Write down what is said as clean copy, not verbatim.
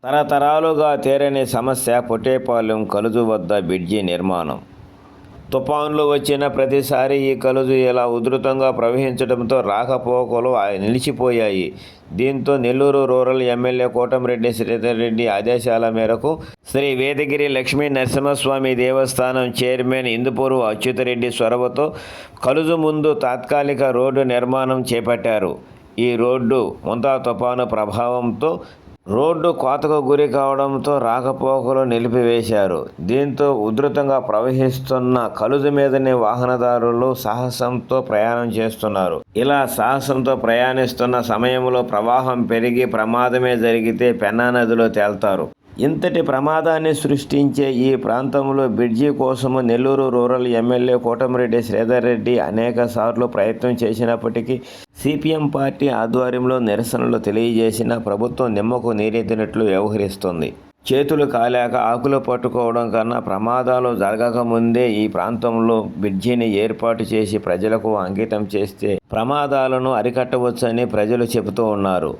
తరతరాలుగా తీరని సమస్య పొట్టేపాలెం కలుజు వద్ద బ్రిడ్జి నిర్మాణం. తుఫాన్లు వచ్చిన ప్రతిసారి ఈ కలుజు ఇలా ఉధృతంగా ప్రవహించడంతో రాకపోకలు నిలిచిపోయాయి. దీంతో నెల్లూరు రూరల్ ఎమ్మెల్యే కోటమిరెడ్డి శ్రీధర్ రెడ్డి ఆదేశాల మేరకు శ్రీ వేదగిరి లక్ష్మీ నరసింహస్వామి దేవస్థానం చైర్మన్ ఇందుపూరు అచ్యుతరెడ్డి చొరవతో కలుజు ముందు తాత్కాలిక రోడ్డు నిర్మాణం చేపట్టారు. ఈ రోడ్డు ముంతా తుఫాను ప్రభావంతో రోడ్డు కోతకు గురి కావడంతో రాకపోకలు నిలిపివేశారు. దీంతో ఉధృతంగా ప్రవహిస్తున్న కలుజు మీదనే వాహనదారులు సాహసంతో ప్రయాణం చేస్తున్నారు. ఇలా సాహసంతో ప్రయాణిస్తున్న సమయంలో ప్రవాహం పెరిగి ప్రమాదమే జరిగితే పెన్నా నదిలో తేల్తారు. ఇంతటి ప్రమాదాన్ని సృష్టించే ఈ ప్రాంతంలో బ్రిడ్జి కోసము నెల్లూరు రూరల్ ఎమ్మెల్యే కోటమిరెడ్డి శ్రీధర్ రెడ్డి అనేక సార్లు ప్రయత్నం చేసినప్పటికీ సిపిఎం పార్టీ ఆధ్వర్యంలో నిరసనలు తెలియజేసిన ప్రభుత్వం నిమ్మకు నీరెత్తినట్లు వ్యవహరిస్తుంది. చేతులు కాలేక ఆకులు పట్టుకోవడం కన్నా ప్రమాదాలు జరగకముందే ఈ ప్రాంతంలో బ్రిడ్జిని ఏర్పాటు చేసి ప్రజలకు అంకితం చేస్తే ప్రమాదాలను అరికట్టవచ్చని ప్రజలు చెబుతూ ఉన్నారు.